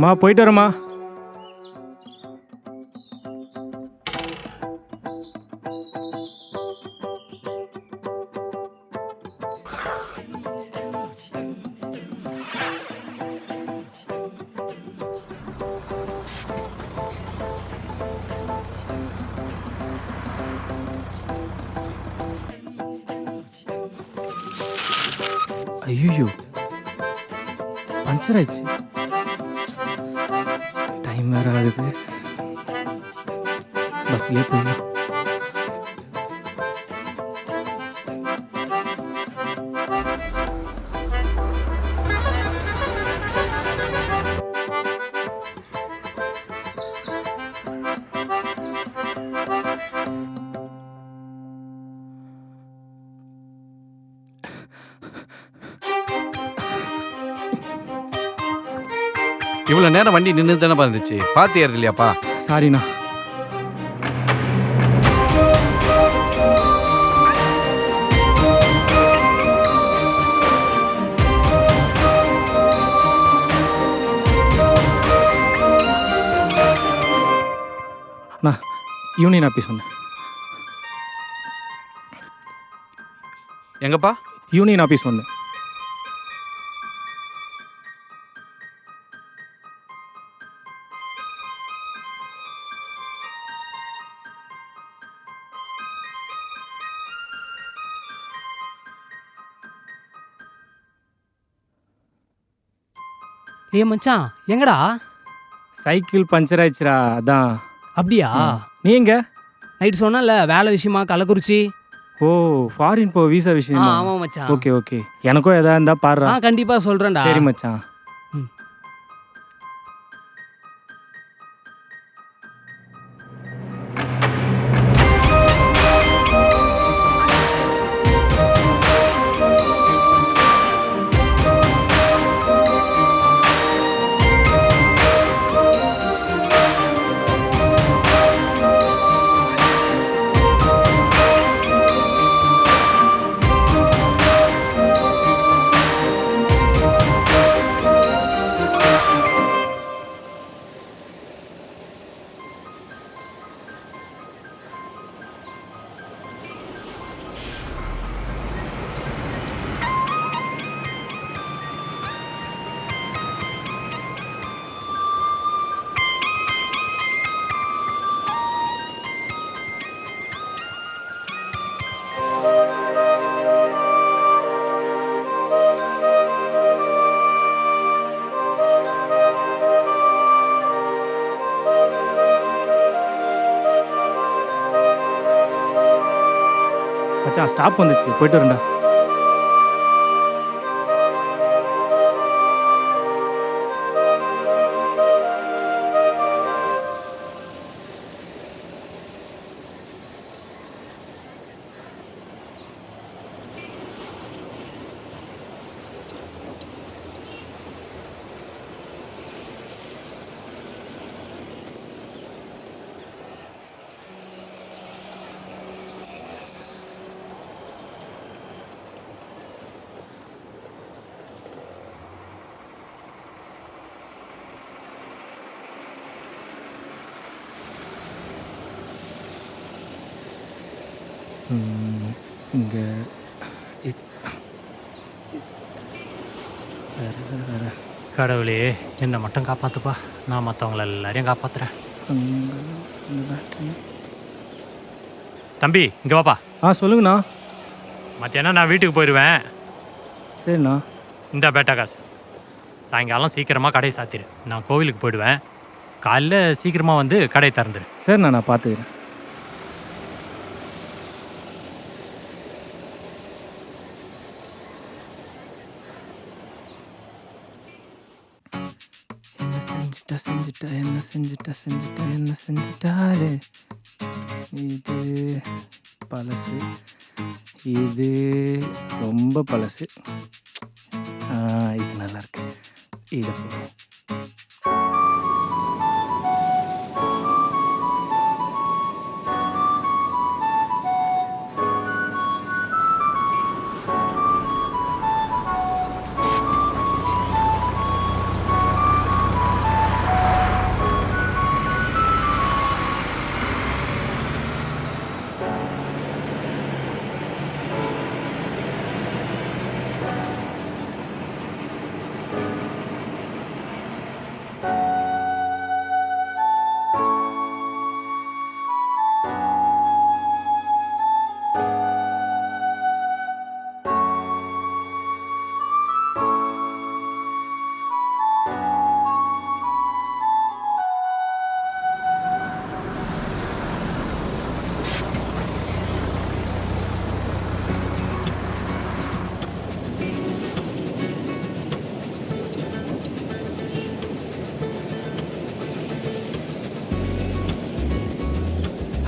மா போயிட்டு வரேம்மா. ஐயோ, பஞ்சர் ஆயிடுச்சு. டைம் வேற ஆகுது. பஸ்லயே போயிடலாம். இவ்வளோ நேரம் வண்டி நின்று தானே இருந்துச்சு, பார்த்து ஏறது இல்லையாப்பா? சாரிண்ணா. அண்ணா, யூனியன் ஆஃபீஸ் ஒன்று. எங்கப்பா? யூனியன் ஆஃபீஸ் ஒன்று. ஏ மச்சான், எங்கடா? சைக்கிள் பஞ்சர் ஆயிடுச்சுடா, அதான். அப்படியா? நீ எங்க? நைட் சொன்னல வேலை விஷயமா கள்ளக்குறிச்சி. ஓ, ஃபாரின் போ வீசா விஷயமா? ஆமா மச்சான். ஓகே ஓகே, எனக்கும் எதா இருந்தா பாருடா. கண்டிப்பா சொல்றேன்டா. சரி மச்சான். மச்சான், ஸ்டாப் வந்துச்சு, போயிட்டு வரேன்டா. இங்கே வேற கடவுளே, என்னை மட்டும் காப்பாற்றுப்பா. நான் மற்றவங்கள எல்லாரையும் காப்பாற்றுறேன். பேட்ரி. தம்பி, இங்கே வாப்பா. சொல்லுங்கண்ணா. மத்தியானம் நான் வீட்டுக்கு போயிடுவேன். சரிண்ணா. இந்த பேட்டா காசு. சாயங்காலம் சீக்கிரமாக கடையை சாத்திரு. நான் கோவிலுக்கு போயிடுவேன். காலைல சீக்கிரமாக வந்து கடையை திறந்துரு. சரிண்ணா, நான் பார்த்துக்கிறேன். என்ன செஞ்சிட்டாலே இது பழசு, இது ரொம்ப பழசு. இது நல்லா இருக்கு. இதை போடுவோம்.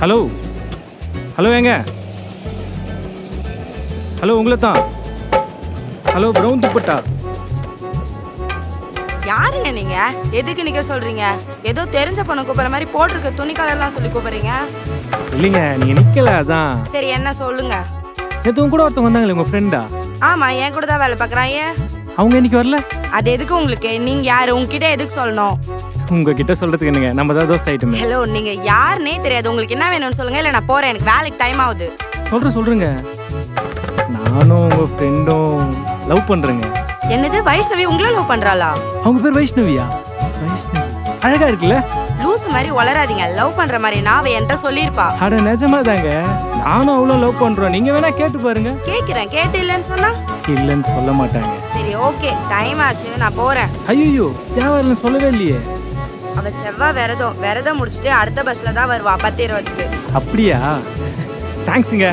ஹலோ ஹலோ ஏங்க, ஹலோ உங்களை தான். Hello brown dupatta. யாருங்க நீங்க? எதுக்கு நிக்க சொல்றீங்க? ஏதோ தெரிஞ்ச பொண்ணு கூப்பிடுற மாதிரி போட்டிருக்க துணி கலர்லாம் சொல்லி கூப்பிடுறீங்க. இல்லைங்க, நீங்கள் நிற்கல அதான். சரி என்ன சொல்லுங்க. நேற்று கூட ஒருத்தவங்க வந்தாங்களே உங்கள் ஃப்ரெண்டா? ஆமா, என் கூட தான் வேலை பார்க்குறான். ஏன் அவங்க இன்னைக்கு வரல? அது எதுக்கு உங்களுக்கு? நீங்க யாரு? உங்ககிட்ட எதுக்கு சொல்லணும்? உங்ககிட்ட சொல்கிறதுக்கு என்னங்க, நம்ம தான் தோஸ்ட் ஆகிட்டோமே. ஹலோ, நீங்க யாருன்னே தெரியாது. உங்களுக்கு என்ன வேணும்னு சொல்லுங்க, இல்லை நான் போறேன். எனக்கு வேலைக்கு டைம் ஆகுது. சொல்கிறேங்க. நானும் உங்கள் ஃப்ரெண்டும் லவ் பண்ணுறேங்க. என்னது? வைஷ்ணவி உங்கள லவ் பண்றாளா? அவங்க பேர் வைஷ்ணவியா? வைஷ்ணவி அழகா இருக்குல்ல? லூஸ் மாதிரி வளராதீங்க. லவ் பண்ற மாதிரி நான் அவ என்கிட்ட சொல்லியிருப்பா. அட நிஜமா தாங்க, நானும் அவ்வளோ லவ் பண்ணுறோம். நீங்கள் வேணா கேட்டு பாருங்க. கேட்கிறேன். கேட்டு இல்லைன்னு சொன்னா இல்லைன்னு சொல்ல மாட்டாங்க. சரி ஓகே, டைம் ஆச்சு, நான் போறேன். ஐயோ வியாபாரம் சொல்லவே இல்லையே. அவ செவ்வாய் விரதம் முடிச்சுட்டு அடுத்த பஸ்ல தான் வருவா 10:20க்கு. அப்படியா? தேங்க்ஸுங்க.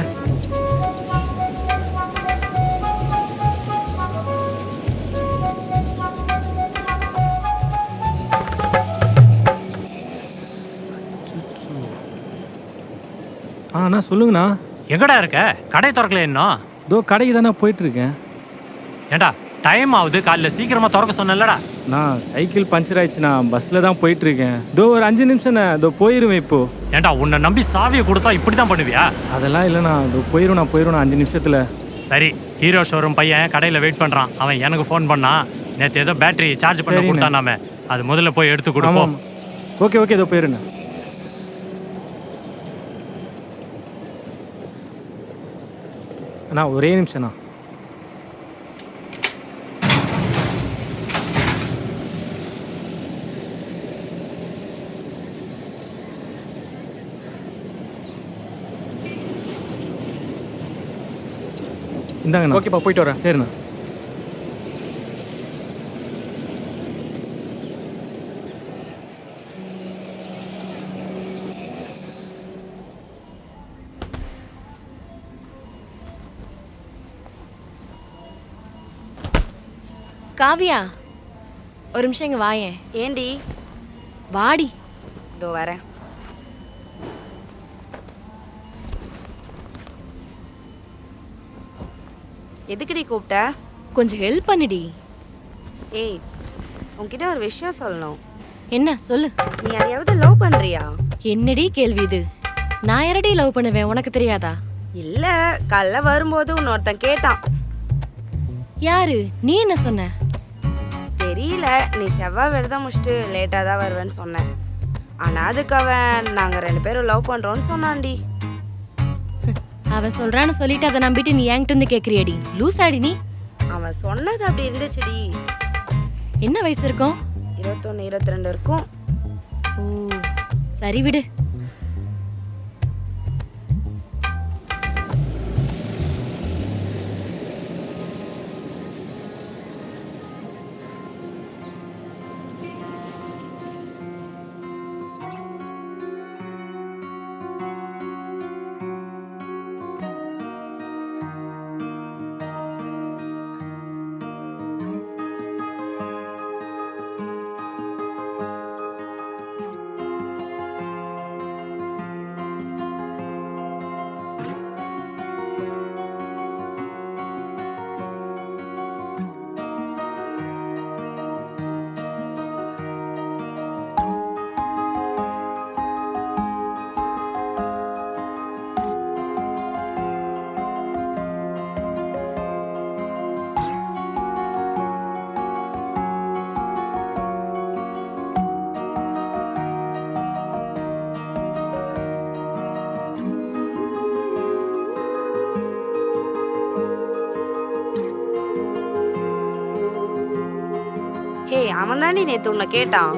அண்ணா சொல்லுங்கண்ணா. எங்கடா இருக்க? கடை திறக்கல இன்னும்? இதோ கடைக்கு தானே போயிட்டுருக்கேன். ஏண்டா டைம் ஆகுது, காலைல சீக்கிரமா திறக்க சொன்னேன்லடா. நான் சைக்கிள் பஞ்சர் ஆயிடுச்சுண்ணா, பஸ்ஸில் தான் போயிட்டுருக்கேன். இதோ ஒரு 5 நிமிஷம்ண்ணா, இதோ போயிடுவேன் இப்போ. ஏண்டா உன்னை நம்பி சாவியை கொடுத்தா இப்படி தான் பண்ணுவியா? அதெல்லாம் இல்லைண்ணா, இதோ போயிடுவேண்ணா 5 நிமிஷத்தில். சரி, ஹீரோ ஷோரூம் பையன் கடையில் வெயிட் பண்ணுறான். அவன் எனக்கு ஃபோன் பண்ணான். நேற்று ஏதோ பேட்டரி சார்ஜ் பண்ண சரிண்ணே. கொடுத்தானாமே, அது முதல்ல போய் எடுத்து கொடுப்போம். ஓகே ஓகே, இதோ போயிடுண்ணா. அண்ணா ஒரே நிமிஷம்ண்ணா. இந்தாங்கண்ணா. ஓகேப்பா, போயிட்டு வரேன். சரிண்ணா. காவியா, ஒரு நிமிஷம் இங்க வாயேன். ஏண்டி? வாடி. இதோ வரேன். எதுக்குடி கூப்பிட்ட? கொஞ்சம் ஹெல்ப் பண்ணிடி. ஏய், உன்கிட்ட ஒரு விஷயம் சொல்லணும். என்ன சொல்லு. நீ யாரையாவது லவ் பண்றியா? என்னடி கேள்வி இது? நான் யாரடி லவ் பண்ணுவேன், உனக்கு தெரியாதா? இல்ல, காலைல வரும்போது இன்னொருத்தன் கேட்டான். யாரு? நீ என்ன சொன்ன? தெரியல, நீ செவ்வாய் விரதம் முடிச்சுட்டு லேட்டாக தான் வருவேன்னு சொன்னேன். ஆனால் அதுக்கு அவன் நாங்கள் 2 பேரும் லவ் பண்ணுறோன்னு சொன்னான்டி. அவன் சொல்றான்னு சொல்லிட்டு அதை நம்பிட்டு நீ என்கிட்ட இருந்து கேட்குறியடி? லூஸ் ஆடி நீ. அவன் சொன்னது அப்படி இருந்துச்சுடி. என்ன வயசு இருக்கும்? 21 22 இருக்கும். ஓ சரி விடு. ஹே, அவன் தாண்டி நேற்று உன்னை கேட்டான்.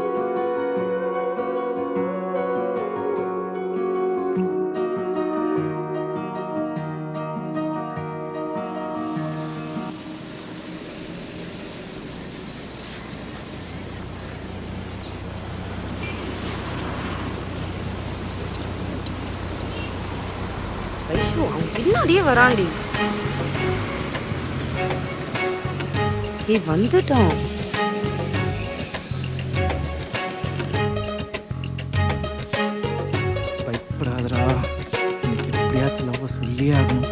ஐயோ, அவன் பின்னாடியே வரான்டி. ஏய், வந்துட்டான். பயப்படாதடா. எப்படியாச்சும் லவ் சொல்லியே ஆகணும்.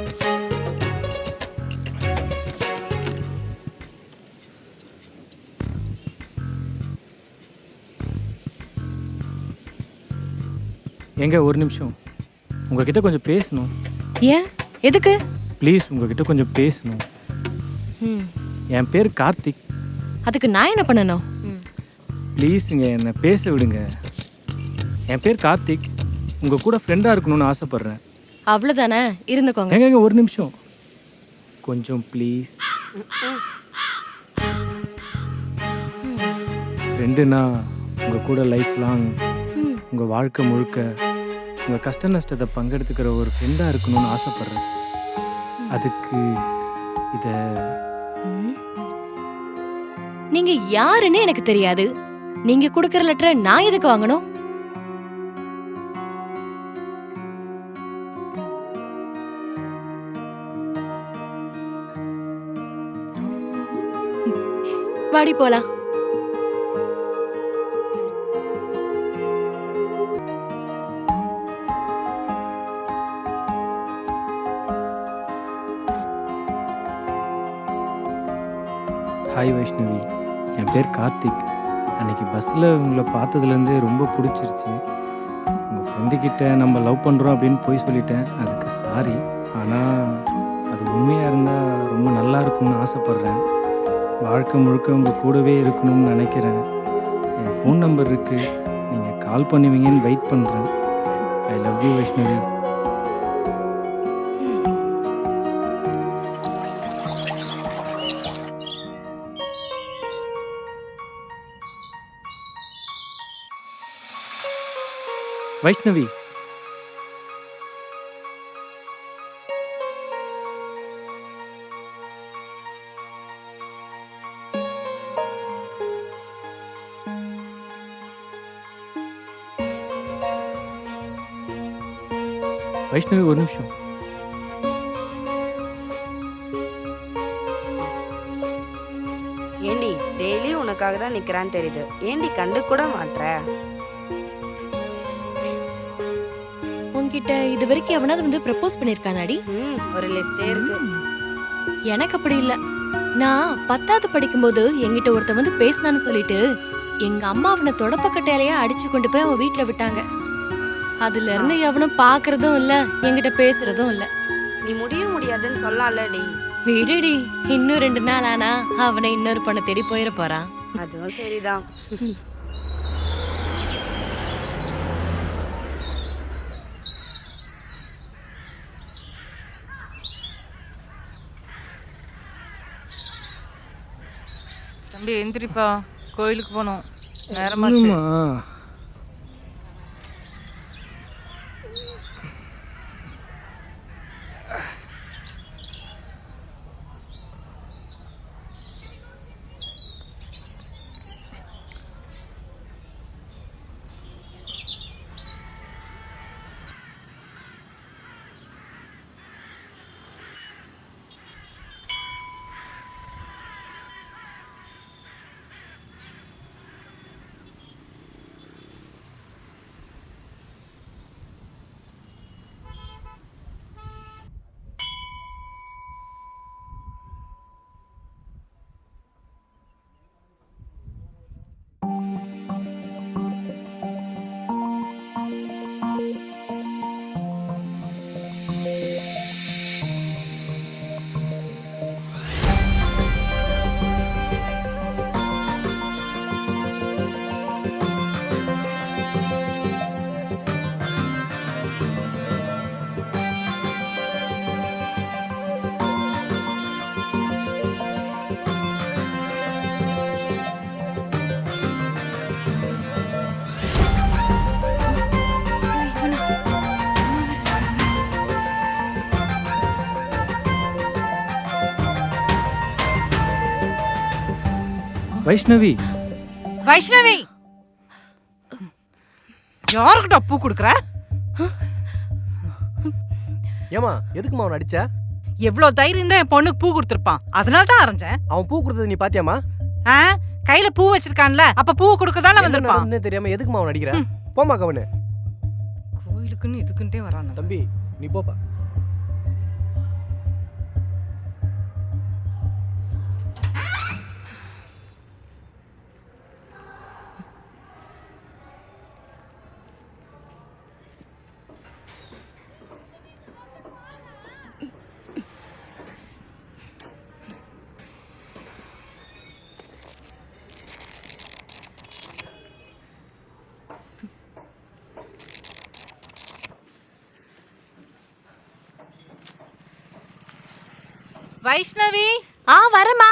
எங்க ஒரு நிமிஷம் உங்ககிட்ட கொஞ்சம் பேசணும். ஏன் எதுக்கு? ப்ளீஸ் உங்ககிட்ட கொஞ்சம் பேசணும். ம், என் பேர் கார்த்திக். அதுக்கு நான் என்ன பண்ணணும்? ப்ளீஸுங்க என்னை பேச விடுங்க. என் பேர் கார்த்திக். உங்கள் கூட ஃப்ரெண்டாக இருக்கணும்னு ஆசைப்பட்றேன். அவ்வளவுதானே, இருந்துக்கோங்க. எங்க ஒரு நிமிஷம் கொஞ்சம் ப்ளீஸ். ஃப்ரெண்டுனா உங்கள் கூட லைஃப் லாங், உங்கள் வாழ்க்கை முழுக்க உங்கள் கஷ்ட நஷ்டத்தை பங்கெடுத்துக்கிற ஒரு ஃப்ரெண்டாக இருக்கணும்னு ஆசைப்பட்றேன். அதுக்கு இதை நீங்க யாருன்னு எனக்கு தெரியாது. நீங்க கொடுக்கற லெட்டரை நான் எதுக்கு வாங்கணும்? வாடி போலாம். ஹாய் வைஷ்ணவி, என் பேர் கார்த்திக். அன்றைக்கி பஸ்ஸில் உங்களை பார்த்ததுலேருந்தே ரொம்ப பிடிச்சிருச்சு. உங்கள் ஃப்ரெண்டுக்கிட்ட நம்ம லவ் பண்ணுறோம் அப்படின்னு போய் சொல்லிட்டேன், அதுக்கு சாரி. ஆனால் அது உண்மையாக இருந்தால் ரொம்ப நல்லா இருக்கும்னு ஆசைப்பட்றேன். வாழ்க்கை முழுக்க உங்கள் கூடவே இருக்கணும்னு நினைக்கிறேன். என் ஃபோன் நம்பர் இருக்குது, நீங்கள் கால் பண்ணுவீங்கன்னு வெயிட் பண்ணுறேன். I love you Vaishnavi. Vaishnavi, Vaishnavi ஒரு நிமிஷம். ஏண்டி டெய்லி உனக்காக தான் நிக்கிறான்னு தெரியுது, ஏண்டி கண்டு கூட மாட்ற? உன்கிட்ட இது வரைக்கும் எவனாவது வந்து ப்ரப்போஸ் பண்ணிருக்கானாடி? ஒரு லிஸ்டே இருக்கு. எனக்கு அப்படி இல்ல. நான் 10வது படிக்கும்போது என்கிட்ட ஒருத்த வந்து பேசினான்னு சொல்லிட்டு எங்க அம்மா அவனை தொடப்பக்கட்டையிலேயே அடிச்சு கொண்டு போய் அவன் வீட்டுல விட்டாங்க. அதுல இருந்து எவனும் பாக்குறதும் இல்ல, என்கிட்ட பேசுறதும் இல்ல. நீ முடியாதுன்னு சொல்லலாம்லடி. விடுடி, இன்னும் 2 நாள் ஆனா அவனை இன்னொரு பொண்ணை தேடி போயிட போறான். அதுவும் சரிதான். தம்பி எந்திரிப்பா, கோயிலுக்கு போகணும், நேரமாச்சு. என்னம்மா? வைஷ்ணவி, வைஷ்ணவி, யாருக்கிட்ட பூ கொடுக்குற? ஏமா எதுக்குமா அவன் அடிச்ச? எவ்வளவு தைரியம் தான் என் பொண்ணுக்கு பூ கொடுத்துருப்பான், அதனால தான் அரைஞ்சேன். அவன் பூ கொடுத்தது நீ பாத்தியாமா? கையில பூ வச்சிருக்கான்ல, அப்ப பூ கொடுக்கதானே வந்திருப்பான். தெரியாம எதுக்குமா அவன் அடிக்கிற? போமா கவனு. கோயிலுக்குன்னு இதுக்குன்ட்டே வரான். தம்பி நீ போப்பா. வைஷ்ணவி வரமா.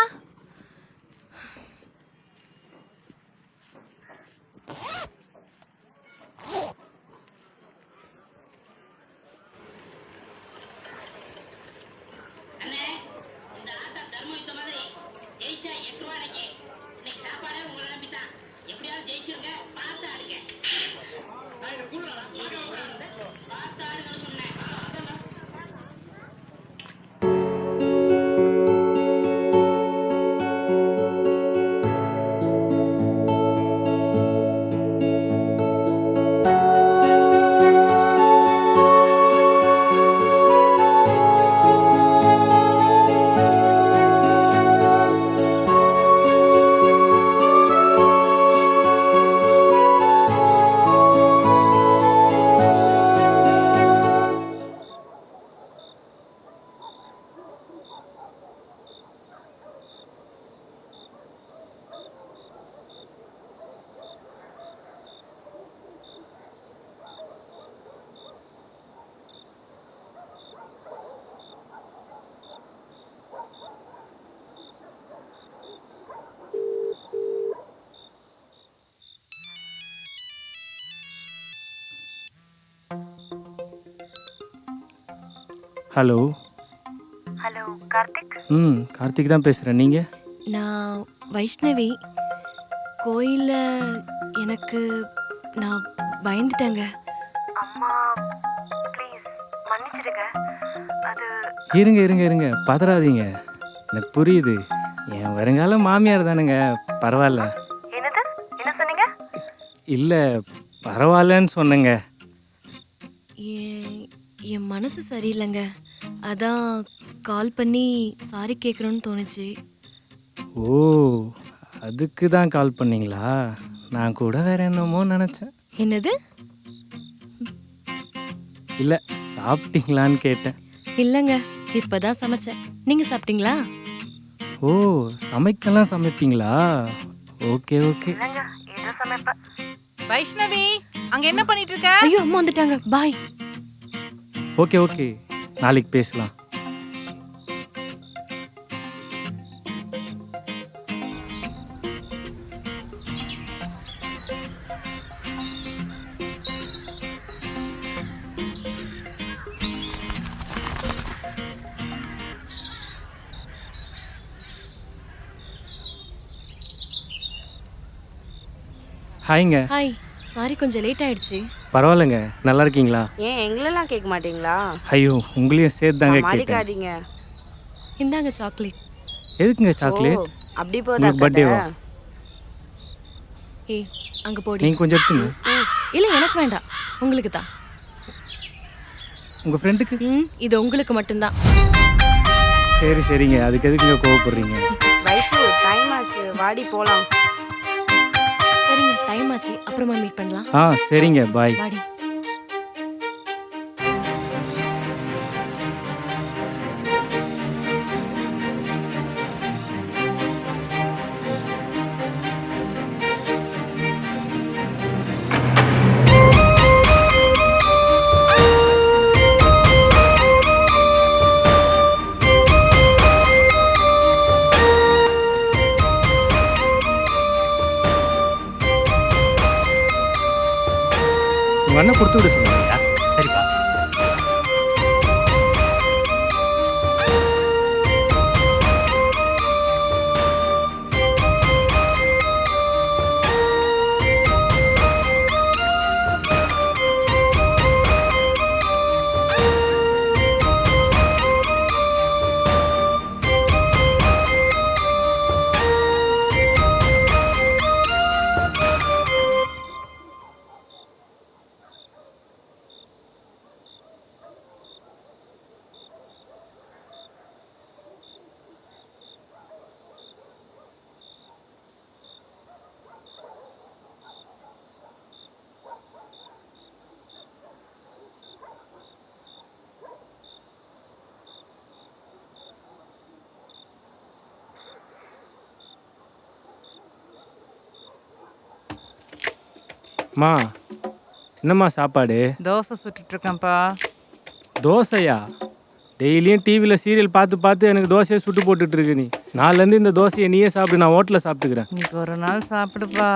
ஹலோ. ஹலோ கார்த்திக். கார்த்திக் தான் பேசுகிறேன். நீங்கள்? நான் வைஷ்ணவி. கோயில்ல எனக்கு நான் பயந்துட்டேங்க. அம்மா ப்ளீஸ் மன்னிச்சிடுங்க. அது இருங்க இருங்க இருங்க, பதறாதீங்க. எனக்கு புரியுது. என் வருங்கால மாமியார் தானுங்க, பரவாயில்ல. என்னது என்ன சொன்னீங்க? இல்லை, பரவாயில்லன்னு சொன்னேங்க. என் என் மனசு சரியில்லைங்க. அதான் கால் பண்ணி சாரி கேட்கணும்னு தோணுச்சு. ஓ, அதுக்கு தான் கால் பண்ணீங்களா? நான் கூட வேற என்னமோ நினச்சேன். என்னது? இல்லை, சாப்பிட்டீங்களான்னு கேட்டேன். இல்லைங்க, இப்பதான் சமைச்சேன். நீங்க சாப்பிட்டீங்களா? ஓ, சமைக்கலாம் சமைப்பீங்களா? Okay okay. இல்லைங்க ஏதோ சமைப்பேன். வைஷ்ணவி அங்க என்ன பண்ணிட்டு இருக்க? ஐயோ, அம்மா வந்துட்டாங்க. பாய். ஓகே ஓகே, நாளைக்கு பேசலாம். ஹாய்ங்க. ஹாய். சாரி, கொஞ்சம் லேட் ஆயிடுச்சு. பரவாயில்லைங்க, நல்லா இருக்கீங்களா? ஏன் எங்களெல்லாம் கேட்க மாட்டீங்களா? ஐயோ, உங்களையும் சேர்த்து தாங்க கேட்டேன். சமாளிக்காதீங்க. இந்தாங்க சாக்லேட். எதுக்குங்க சாக்லேட்? ஓ, அப்படி போதா உங்களுக்கு பர்த்டேவா? ஏய், அங்க போடி. நீங்கள் கொஞ்சம் எடுத்துங்க. இல்ல, எனக்கு வேண்டாம், உங்களுக்கு தான். உங்கள் ஃப்ரெண்டுக்கு? இது உங்களுக்கு மட்டும்தான். சரி சரிங்க, அதுக்கு எதுக்குங்க கோவப்படுறீங்க? வைஷு டைம் ஆச்சு, வாடி போலாம். சரிங்க, டைம் ஆச்சு, அப்புறமா மீட் பண்ணலாம். சரிங்க, பாய். வாடி. உங்கள் அண்ணன் கொடுத்து விட சொல்லுங்க. சரிப்பா. அம்மா, என்னம்மா சாப்பாடு? தோசை சுட்டுட்டு இருக்கேன்ப்பா. தோசையா? டெய்லியும் டிவியில் சீரியல் பார்த்து பார்த்து எனக்கு தோசையை சுட்டு போட்டுட்டு இருக்கு நீ. நாலுலேருந்து இந்த தோசையை நீயே சாப்பிடு, நான் ஹோட்டலில் சாப்பிட்டுக்கிறேன். இன்னைக்கு ஒரு நாள் சாப்பிடுப்பா.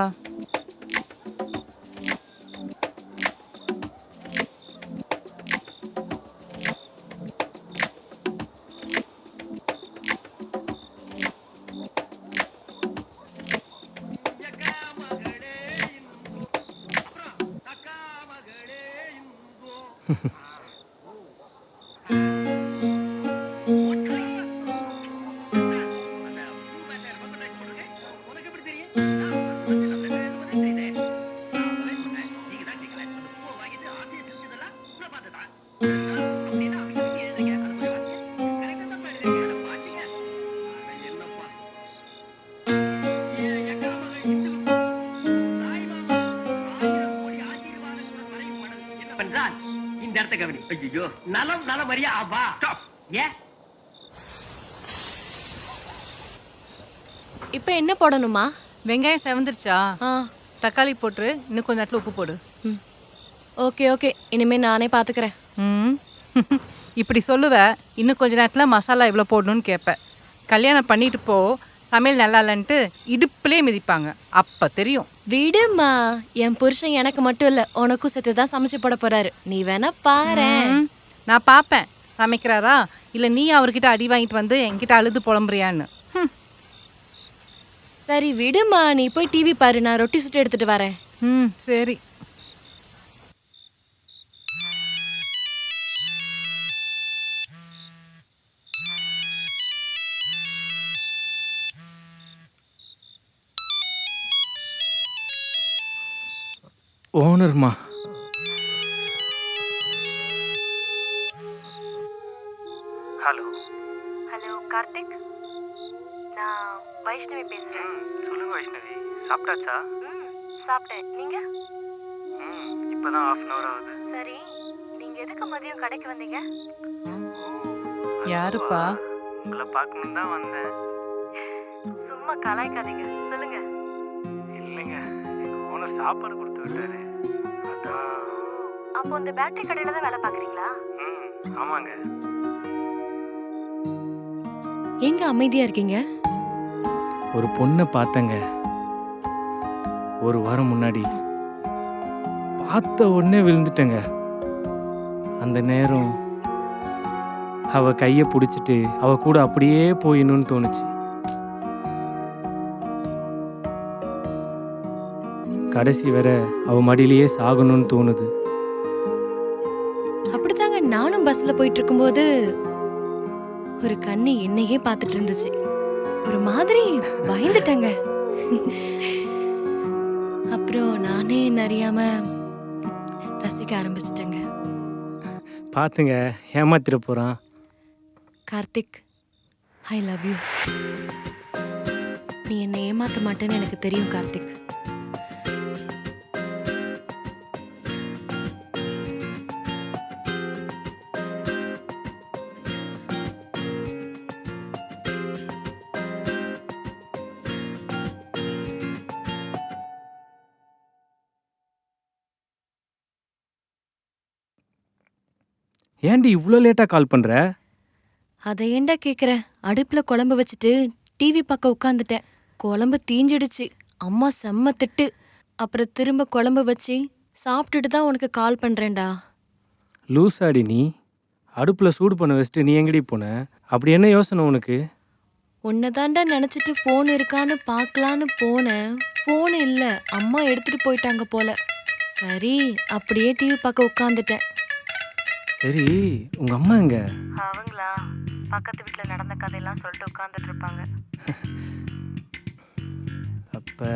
இந்த இடத்த கவனி. ஐயோ, நலம் நலமறியா ஆவா. ஏன் இப்ப என்ன போடணுமா? வெங்காயம் செவந்துருச்சா? ஆ தக்காளி போட்டுரு, இன்னும் கொஞ்சம் நேரத்துல உப்பு போடு. ஓகே ஓகே, இனிமே நானே பாத்துக்கிறேன். ம் இப்படி சொல்லுவ, இன்னும் கொஞ்ச நேரத்துல மசாலா எவ்வளோ போடணும்னு கேட்பேன். கல்யாணம் பண்ணிட்டு போ, சமையல் நல்லா இல்லைன்ட்டு இடுப்புலேயே மிதிப்பாங்க, அப்ப தெரியும். விடுமா, என் புருஷன் எனக்கு மட்டும் இல்ல உனக்கும் சேர்த்து தான் சமைச்சு போட போறாரு. நீ வேணா பாரேன். நான் பார்ப்பேன் சமைக்கிறாரா இல்லை நீ அவர்கிட்ட அடி வாங்கிட்டு வந்து என்கிட்ட அழுது புலம்புறியான்னு. சரி விடுமா, நீ போய் டிவி பாரு, நான் ரொட்டி சுட்டு எடுத்துட்டு வரேன். சரி. ஓனர்மா, ஹலோ ஹலோ கார்த்திக், நான் வைஷ்ணவி பேசுகிறேன். சொல்லுங்க வைஷ்ணவி, சாப்பிட்டாச்சா? சாப்பிட்டேன். நீங்கள்? இப்போ தான் ½ hour ஆகுது. சரி, நீங்கள் எதுக்கு மதியம் கடைக்கு வந்தீங்க? யாருப்பா? உங்களை பார்க்கணுன்னு தான் வந்தேன். சும்மா கலாய்க்காதீங்க, சொல்லுங்க. இல்லைங்க, எங்கள் ஓனர் சாப்பாடு கொடுத்து விட்டாரு, அதான். அப்போ இந்த பேட்டரி கடையில் தான் வேலை பார்க்குறீங்களா? ஆமாங்க. எங்க அமைதியா இருக்கீங்க? ஒரு பொண்ணை பார்த்தேங்க, ஒரு வாரம் முன்னாடி. பார்த்த உடனே விழுந்துட்டேங்க. அந்த நேரம் அவ கையை பிடிச்சிட்டு அவ கூட அப்படியே போயிடணும்னு தோணுச்சு. கடைசி வர அவ மடியிலேயே சாகணும்னு தோணுது. அப்படித்தாங்க நானும் பஸ்ல போயிட்டு இருக்கும்போது ஒரு கண்ணு என்னையே பார்த்துட்டு இருந்துச்சு. ஒரு மாதிரி பயந்துட்டேங்க. அப்புறம் நானே என்ன அறியாம ரசிக்க ஆரம்பிச்சிட்டேங்க. பார்த்துங்க, ஏமாத்திர போறான். Karthik, I love you. நீ என்னை ஏமாத்த மாட்டேன்னு எனக்கு தெரியும் கார்த்திக். ஏன்டி இவ்வளோ லேட்டாக கால் பண்ணுற? அதை ஏண்டா கேட்குற? அடுப்பில் குழம்பு வச்சுட்டு டிவி பக்கம் உட்காந்துட்டேன். குழம்பு தீஞ்சிடுச்சு. அம்மா செம்ம திட்டு. அப்புறம் திரும்ப குழம்பு வச்சு சாப்பிட்டுட்டு தான் உனக்கு கால் பண்ணுறேன்டா. லூசாடி நீ. அடுப்பில் சூடு பண்ண வச்சுட்டு நீ எங்கடி போன? அப்படி என்ன யோசனை உனக்கு? உன்னை தாண்டா நினச்சிட்டு ஃபோன் இருக்கான்னு பார்க்கலான்னு போனேன். ஃபோன் இல்லை, அம்மா எடுத்துகிட்டு போயிட்டாங்க போல. சரி அப்படியே டிவி பார்க்க உட்காந்துட்டேன். சரி, உங்கள் அம்மா எங்க? அவங்களா பக்கத்து வீட்டில் நடந்த கதையெல்லாம் சொல்லிட்டு உட்காந்துட்டு இருப்பாங்க. அப்போ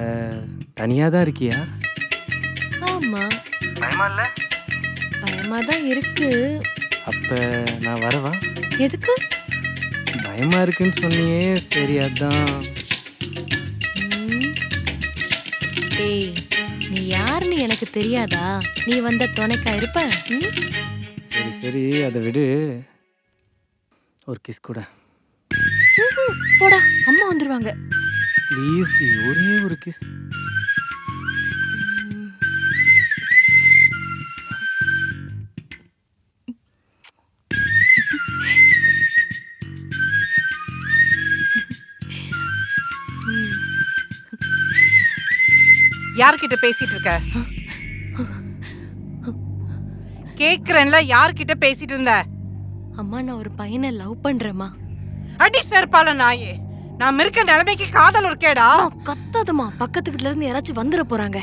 தனியாக தான் இருக்கியா? ஆமாம், பயமா இல்லை? பயமாக தான் இருக்கு. அப்போ நான் வரவா? எதுக்கு? பயமாக இருக்குன்னு சொன்னியே, சரி அதான். டேய், நீ யாருன்னு எனக்கு தெரியாதா? நீ வந்த துணைக்கா இருப்ப? சரி சரி, அதை விடு. ஒரு கிஸ் கூட. போடா, அம்மா வந்துருவாங்க. ப்ளீஸ் டி, ஒரே ஒரு கிஸ். யார்கிட்ட பேசிட்டு இருக்க? கேக்குறேன்ல, யார்கிட்ட பேசிட்டு இருந்த? அம்மா நான் ஒரு பையனை லவ் பண்றேம்மா. அடி செருப்பால நாயே, நான் இருக்க நிலைமைக்கு காதல் இருக்கேடா. கத்தாதம்மா, பக்கத்து வீட்ல இருந்து யாராச்சும் வந்துட போறாங்க.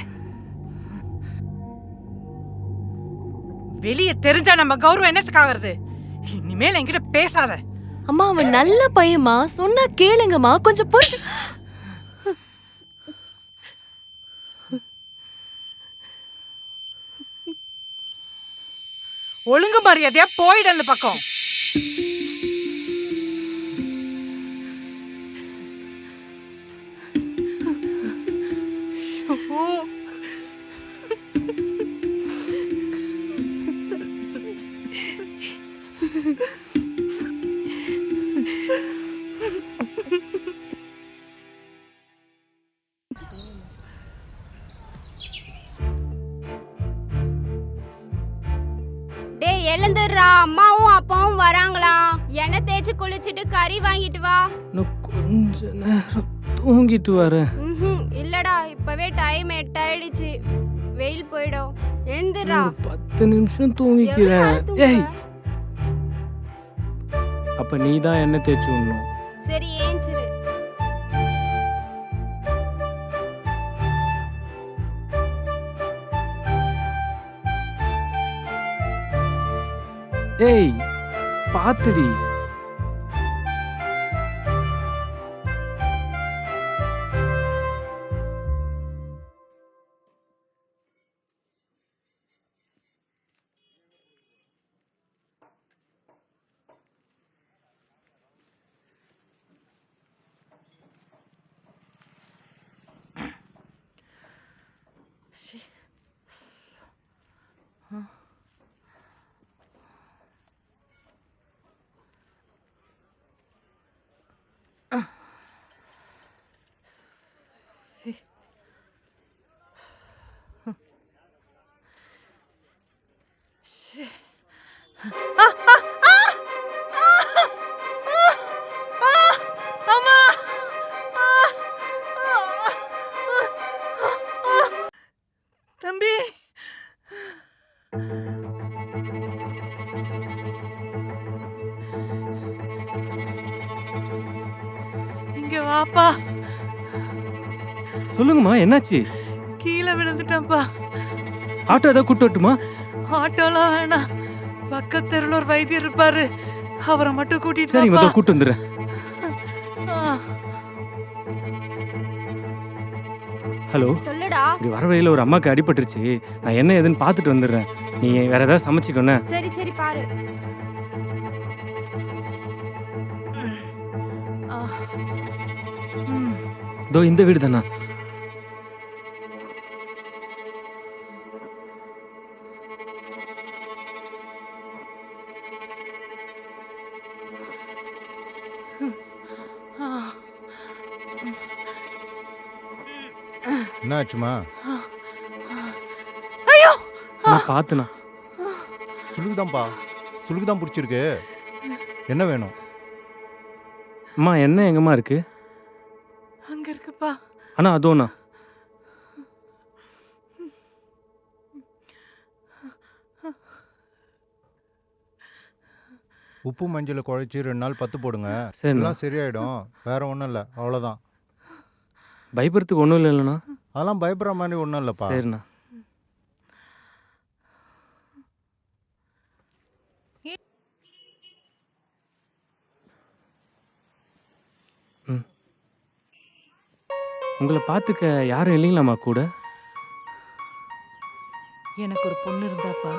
வெளியே தெரிஞ்சா நம்ம கௌரவம் என்னத்துக்காகிறது? இனிமேல் என்கிட்ட பேசாத. அம்மா அவன் நல்ல பையன்மா, சொன்னா கேளுங்கம்மா, கொஞ்சம் புரிஞ்சு. ஒழுங்கு மரியாதையா போயிடு அந்த பக்கம். டேய் எழுந்துடுறா, அம்மாவும் அப்பாவும் வராங்களா? எண்ணெய் தேய்ச்சி குளிச்சுட்டு கறி வாங்கிட்டு வா. இன்னும் கொஞ்ச நேரம் தூங்கிட்டு வரேன். இல்லடா, இப்பவே டைம் 8 ஆயிடுச்சு, வெயில் போயிடும். எழுந்துடுறா. ஒரு 10 நிமிஷம் தூங்கிக்கிறேன். ஏய், அப்ப நீ தான் என்ன தேய்ச்சி விடணும். சரி ஏஞ்சிரு. ஏய் பாத்துடி. தம்பி, இங்க வாப்பா. சொல்லுங்கம்மா, என்னாச்சு? கீழே விழுந்துட்டேன்ப்பா. ஆட்டோ ஏதாவது கூட்டு வரட்டுமா? ஆட்டோலாம் வேணாம், பக்கத்து தெருவில் ஒரு வைத்தியர் இருப்பாரு, அவரை மட்டும் கூட்டிட்டு சரிங்க, வாப்பா. இதோ கூட்டு வந்துடுறேன். ஹலோ, சொல்லுடா. இப்படி வர வழியில் ஒரு அம்மாக்கு அடிபட்டுருச்சு. நான் என்ன ஏதுன்னு பார்த்துட்டு வந்துடுறேன். நீ வேற ஏதாவது சமைச்சிக்கோண்ணே. சரி சரி பாரு. இதோ இந்த வீடு தானா? என்ன ஆச்சுமா? ஐயோ, நான் பார்த்தேண்ணா. சுளுக்குதான்ப்பா, சுளுக்குதான் பிடிச்சிருக்கு. என்ன வேணும்? அம்மா என்ன எங்கம்மா இருக்கு? அங்க இருக்குப்பா. அண்ணா அதோண்ணா. உப்பு மஞ்சளை குழைச்சி 2 நாள் பத்து போடுங்க. சரிண்ணா. எல்லாம் சரியாயிடும். வேற ஒன்றும் இல்லை, அவ்வளோதான். பயப்படுறதுக்கு ஒன்றும் இல்லைல்லண்ணா. அதெல்லாம் பயப்படுற மாதிரி ஒன்றும் இல்லைப்பா. சரிண்ணா. ம், உங்களை பார்த்துக்க யாரும் இல்லைங்களாம்மா கூட? எனக்கு ஒரு பொண்ணு இருந்தாப்பா.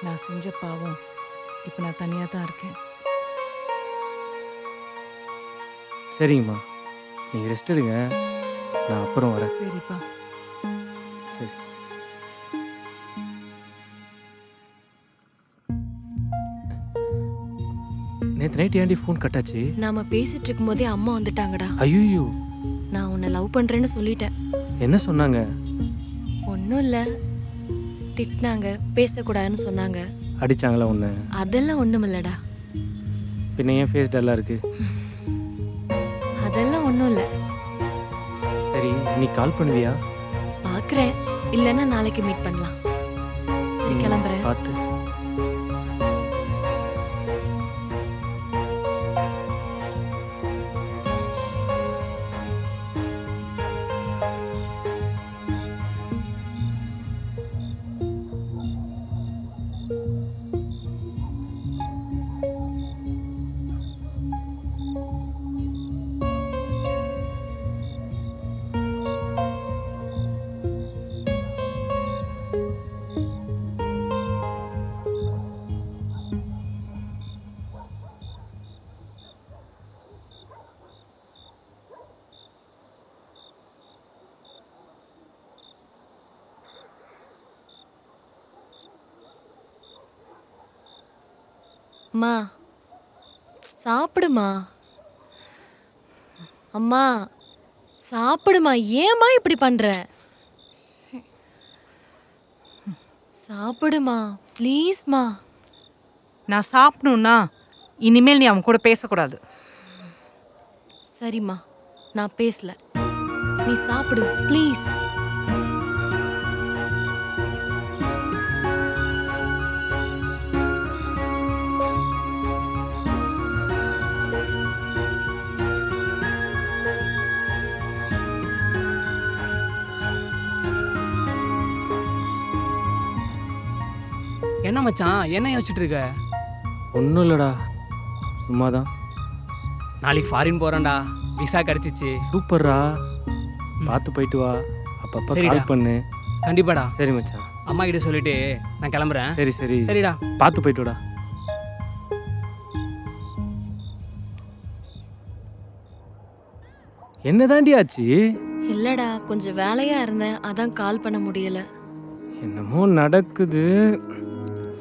நான் செஞ்ச பாவம், இப்போ நான் தனியாக தான் இருக்கேன். சரிங்கம்மா, நீங்கள் ரெஸ்ட் எடுங்க, நான் அப்புறம் வரேன். சரிப்பா. சரி. நேற்று நைட் ஏன்டி ஃபோன் கட்டாச்சு? நாம பேசிட்டு இருக்கும்போதே அம்மா வந்துட்டாங்கடா. ஐயோ, நான் உன்னை லவ் பண்றேன்னு சொல்லிட்டேன். என்ன சொன்னாங்க? ஒன்றும் இல்லை, திட்டினாங்க, பேசக்கூடாதுன்னு சொன்னாங்க. அடிச்சாங்களா உன்னை? அதெல்லாம் ஒன்றும் இல்லைடா. பின்ன ஏன் ஃபேஸ் டல்லாக இருக்கு? அதெல்லாம் ஒன்றும் இல்லை. சரி, நீ கால் பண்ணுவியா? இருக்கிறேன். இல்லைன்னா நாளைக்கு மீட் பண்ணலாம். சரி கிளம்புறேன். பார்த்து. அம்மா சாப்பிடுமா. அம்மா சாப்பிடுமா. ஏம்மா இப்படி பண்ற? சாப்பிடுமா ப்ளீஸ்மா. நான் சாப்பிடணும்னா இனிமேல் நீ அவன் கூட பேசக்கூடாது. சரிம்மா நான் பேசல. நீ சாப்பிடு ப்ளீஸ். என்ன மச்சான் என்ன யோசிச்சுட்டு இருக்க? ஒன்றும் இல்லைடா, சும்மா தான். நாளைக்கு ஃபாரின் போறேன்டா. விசா கிடைச்சிச்சு. சூப்பர்ரா. பார்த்து போயிட்டு வா. அப்பப்போ சரிடா. கால் பண்ணு. கண்டிப்பாடா. சரி மச்சான். அம்மா கிட்ட சொல்லிட்டு நான் கிளம்புறேன். சரி சரி சரிடா. பார்த்து போயிட்டு வாடா. என்னதாண்டி ஆச்சு? இல்லடா கொஞ்சம் வேலையா இருந்தேன், அதான் கால் பண்ண முடியல. என்னமோ நடக்குது.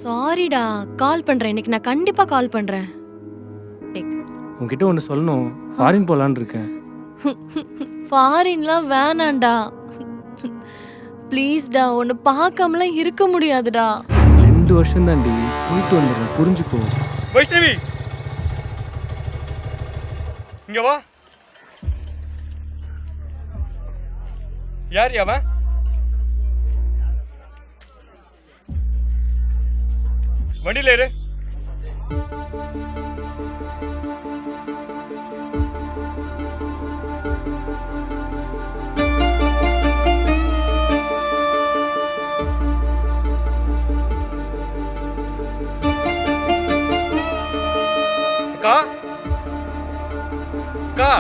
சாரிடா. கால் பண்றேன், இன்னைக்கு நான் கண்டிப்பா கால் பண்றேன். உன்கிட்ட ஒன்று சொல்லணும். ஃபாரின் போகலான்னு இருக்கேன். ஃபாரின்லாம் வேணாம்டா. ப்ளீஸ்டா, உன்னை பார்க்காமலாம் இருக்க முடியாதுடா. 2 வருஷம் தாண்டி, போயிட்டு வந்துடுறேன், புரிஞ்சுக்கோ. வைஷ்ணவி இங்க வா. யார் அவன்? வண்டியில ஏறு. அக்கா அக்கா,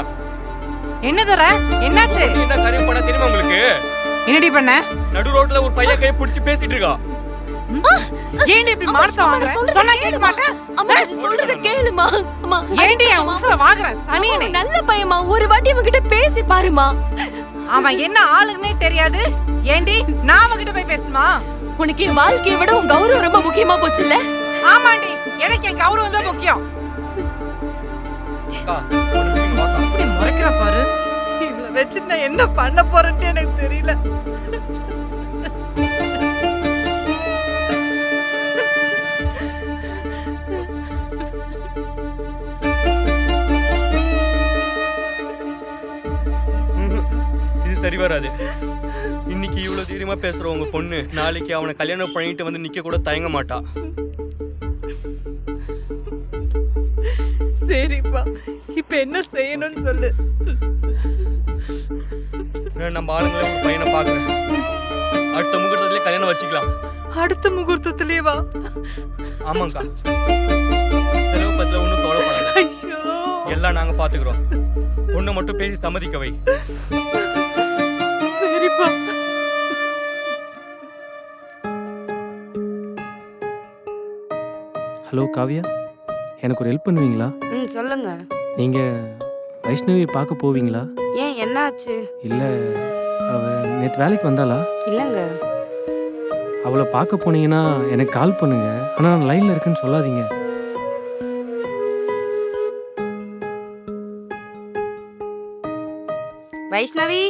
என்ன தர? என்னாச்சு? என்ன காரியம் பண்ண தெரியுமா உங்களுக்கு? என்னடி பண்ண? நடு ரோட்ல ஒரு பையன் கை பிடிச்சி பேசிட்டு இருக்கா. ஏன்டி இப்படி மார்த்த வாங்குற? சொன்னா கேட்க மாட்டேன். அம்மா நான் சொல்றத கேளுமா. அம்மா ஏன்டி என் உசுர வாங்குற? சனியனே. அவன் நல்ல பையன்மா, ஒரு வாட்டி அவன்கிட்ட பேசி பாருமா. அவன் என்ன ஆளுன்னே தெரியாது. ஏண்டி நான் அவன்கிட்ட போய் பேசணுமா? உனக்கு என் வாழ்க்கையை விட உன் கௌரவம் ரொம்ப முக்கியமா போச்சுல்ல? ஆமாண்டி, எனக்கு என் கௌரவம் தான் முக்கியம். அக்கா, ஒரு நிமிஷம் இங்க வாக்கா. இப்படி முறைக்கிற பாரு. இவளை வச்சு நான் என்ன பண்ண போறேன்னு எனக்கு தெரியல. இது சரி வராது. இன்னைக்கு இவ்வளவு தைரியமா பேசுற உங்க பொண்ணு நாளைக்கு அவனை கல்யாணம் பண்ணிட்டு வந்து நிக்க கூட தயங்க மாட்டா. சரிப்பா, இப்ப என்ன செய்யணும்னு சொல்லு. நான் நம்ம ஆளுங்களை ஒரு பையனை பாக்குறேன். அடுத்த முகூர்த்தத்திலே கல்யாணம் வச்சுக்கலாம். அடுத்த முகூர்த்தத்திலே வா. ஆமாங்கக்கா, செலவு பத்தில ஒன்றும் கவலைப்படாத. ஐயோ, எல்லாம் நாங்க பாத்துக்கிறோம். பொண்ணை மட்டும் பேசி சம்மதிக்க வை. சரிப்பா. ஹலோ காவியா, எனக்கு ஒரு ஹெல்ப் பண்ணுவீங்களா? சொல்லுங்க. நீங்கள் வைஷ்ணவியை பார்க்க போவீங்களா? ஏன் என்னாச்சு? இல்லை, அவள் நேற்று வேலைக்கு வந்தாளா? இல்லைங்க. அவளை பார்க்க போனீங்கன்னா எனக்கு கால் பண்ணுங்க. ஆனால் நான் லைனில் இருக்குன்னு சொல்லாதீங்க. வைஷ்ணவி,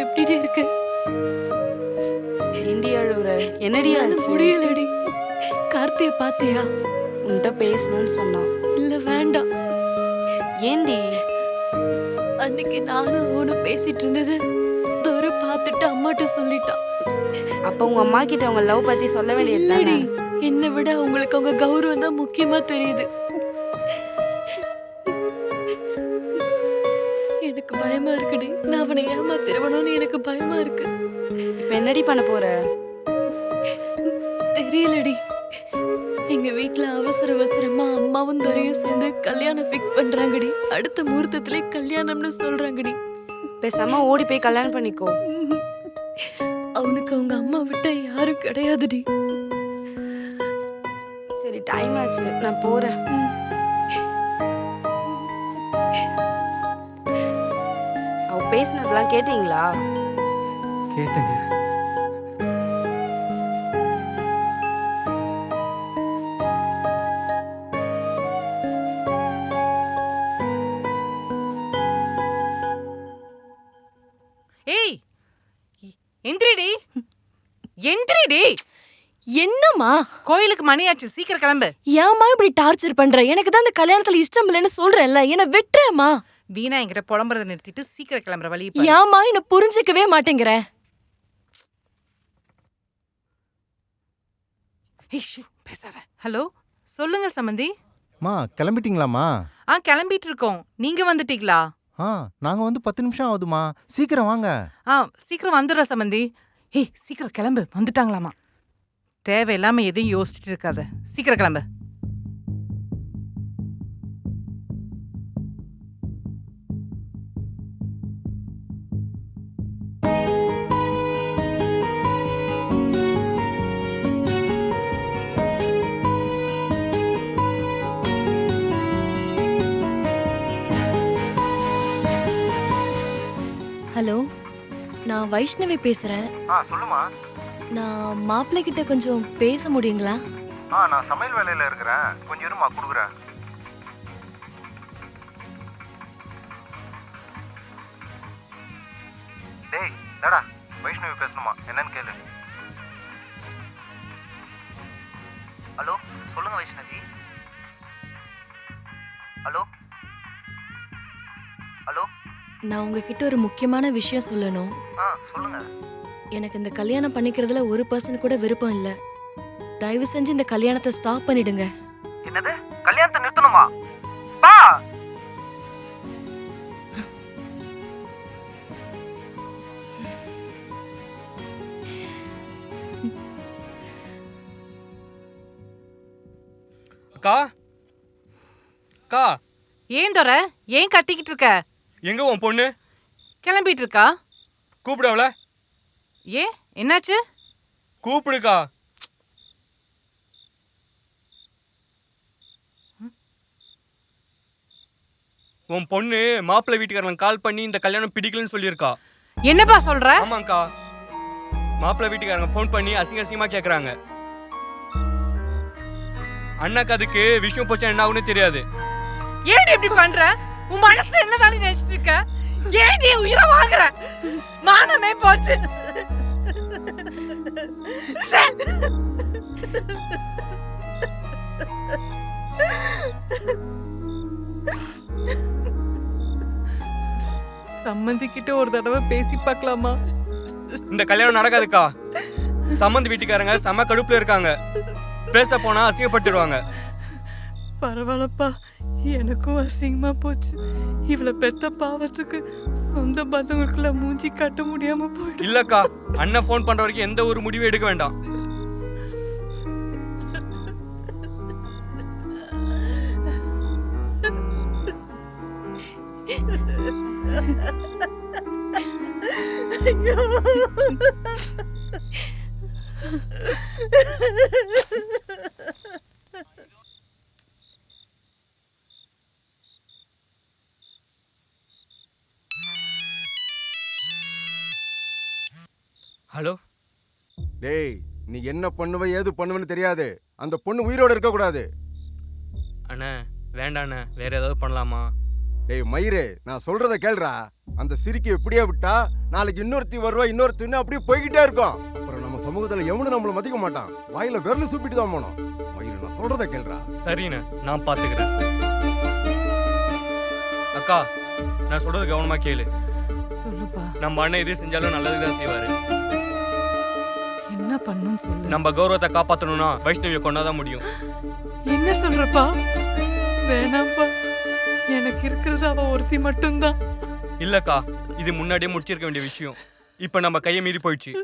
எப்படி இருக்கு? ஏண்டி அழுவுற? என்னடி ஆச்சு? முடியலடி. கார்த்தியை பாத்தியா? உன்கிட்ட பேசணும்னு சொன்னான். இல்ல வேண்டாம். ஏண்டி? அன்னைக்கு நானும் அவனும் பேசிட்டு இருந்தது தூர பார்த்துட்டு அம்மாட்ட சொல்லிட்டான். அப்ப உங்க அம்மா கிட்ட உங்க லவ் பத்தி சொல்ல வேண்டியது இல்லடி, தானே? என்னை விட அவங்களுக்கு அவங்க கௌரவம் தான் முக்கியமா தெரியுது. எனக்கு பயமா இருக்குடி. நான் அவனை ஏமாத்திருவனோன்னு எனக்கு பயமா இருக்கு. இப்ப என்னடி பண்ண போற? தெரியலடி. எங்க வீட்ல அவசரமா அம்மாவும் துரையும் சேர்ந்து கல்யாணம் ஃபிக்ஸ் பண்றாங்கடி. அடுத்த முகூர்த்தத்திலே கல்யாணம்னு சொல்றாங்கடி. பேசாம ஓடி போய் கல்யாணம் பண்ணிக்கோ. அவனுக்கு அவங்க அம்மா விட்டா யாரும் கிடையாதுடி. சரி, டைம் ஆச்சு, நான் போறேன். அவ பேசினதெல்லாம் கேட்டீங்களா? கேட்டேங்க. ஏய், எந்திரிடி, எந்திரிடி. என்னம்மா? கோயிலுக்கு மணியாச்சு, சீக்கிரம் கிளம்பு. ஏம்மா இப்படி டார்ச்சர் பண்ற? எனக்கு தான் இந்த கல்யாணத்துல இஷ்டம் இல்லைன்னு சொல்றேன்ல, என்ன விட்டுறேம்மா. வீணா என்கிட்ட புலம்புறதை நிறுத்திட்டு சீக்கிரம் கிளம்புற வழி பாரு. ஏம்மா என்ன புரிஞ்சுக்கவே மாட்டேங்கிற? ஏய், ஷூ, பேசாத. ஹலோ, சொல்லுங்க சம்மந்தி. மா கிளம்பிட்டீங்களாம்மா? கிளம்பிட்டு இருக்கோம். நீங்க வந்துட்டீங்களா? நாங்கள் வந்து 10 நிமிஷம் ஆகுதுமா, சீக்கிரம் வாங்க. சீக்கிரம் வந்துடுற சம்மந்தி. ஏய், சீக்கிரம் கிளம்பு, வந்துட்டாங்களாமா. தேவையில்லாம எதையும் யோசிச்சுட்டு இருக்காத, சீக்கிரம் கிளம்பு. ஹலோ, நான் வைஷ்ணவி பேசுறேன். சொல்லுமா. நான் மாப்பிள்ளை கிட்ட கொஞ்சம் பேச முடியுங்களா? நான் சமையல் வேலையில் இருக்கிறேன், கொஞ்சம் இருமா கொடுக்குறேன். டேய் டடா, வைஷ்ணவி பேசணுமா, என்னன்னு கேளு. ஹலோ, சொல்லுங்க வைஷ்ணவி. Hello hello. நான் உங்ககிட்ட ஒரு முக்கியமான விஷயம் சொல்லணும். சொல்லுங்க. எனக்கு இந்த கல்யாணம் பண்ணிக்கிறதுல 1% கூட விருப்பம் இல்ல. தயவு செஞ்சு இந்த கல்யாணத்தை ஸ்டாப் பண்ணிடுங்க. என்னது, கல்யாணத்தை நிறுத்தணுமா? பா அக்கா, அக்கா, ஏன் தோற, ஏன் கத்திக்கிட்டு இருக்க? எங்க உன் பொண்ணு? கிளம்பிட்டு இருக்கா. கூப்பிடு அவள. ஏன், என்னாச்சு? கூப்பிடுக்கா. உன் பொண்ணு மாப்பிள்ளை வீட்டுக்காரன் கால் பண்ணி இந்த கல்யாணம் பிடிக்கலன்னு சொல்லியிருக்கா. என்னப்பா சொல்ற? ஆமாங்கக்கா, மாப்பிள்ளை வீட்டுக்காரங்க ஃபோன் பண்ணி அசிங்கமா கேக்குறாங்க. அண்ணாக்கு அதுக்கு விஷயம் போச்சா என்ன ஆகுன்னு தெரியாது. ஏன் இப்படி பண்ற? உன் மனசுல என்னதானே நினைச்சிட்டு இருக்க? ஏன் நீ உயிரை வாங்குற? மானமே போச்சு. சம்மந்திக்கிட்ட ஒரு தடவை பேசி பார்க்கலாமா? இந்த கல்யாணம் நடக்காதுக்கா. சம்மந்தி வீட்டுக்காரங்க செம கடுப்புல இருக்காங்க. பேச போனா அசிங்கப்பட்டுருவாங்க. பரவாயில்லப்பா, எனக்கும் அசிங்கமா போச்சு. இவளை பெத்த பாவத்துக்கு சொந்த பந்தங்களுக்குள்ள மூஞ்சி கட்ட முடியாம போயிடும். இல்லக்கா, அண்ணன் ஃபோன் பண்ற வரைக்கும் எந்த ஒரு முடிவும் எடுக்க வேண்டாம். ஹலோ. டேய், நீ என்ன பண்ணுவ ஏது பண்ணுவேன்னு தெரியாது. அந்த பொண்ணு உயிரோட இருக்க கூடாது. அண்ணா வேண்டாண்ணே, வேற ஏதாவது பண்ணலாமா? டேய் மயிரே, நான் சொல்றத கேளுடா. அந்த சிரிக்கி எப்படியே விட்டா நாளைக்கு இன்னொருத்தி வருவா, இன்னொருத்தின்னு அப்படியே போய்கிட்டே இருக்கும். அப்புறம் நம்ம சமூகத்துல எவனும் நம்மள மதிக்க மாட்டான். வாயில விரல சூப்பிட்டு தான் போனோம். மயிரு, நான் சொல்றத கேளுடா. சரிண்ணே, நான் பாத்துக்கிறேன். அக்கா நான் சொல்றது கவனமா கேளு. சொல்லுப்பா, நம்ம அண்ணன் எது செஞ்சாலும் நல்லதுக்கு தான் செய்வாரு. என்ன பண்ணணும்னு சொல்லு. நம்ம கௌரவத்தை காப்பாற்றணும்னா வைஷ்ணவியை கொண்டாதான் முடியும். என்ன சொல்றப்பா? வேணாம்ப்பா, எனக்கு இருக்கிறது அவ ஒருத்தி மட்டும்தான். இல்லக்கா, இது முன்னாடியே முடிச்சிருக்க வேண்டிய விஷயம். இப்ப நம்ம கையை மீறி போயிடுச்சு.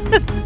Ha ha ha!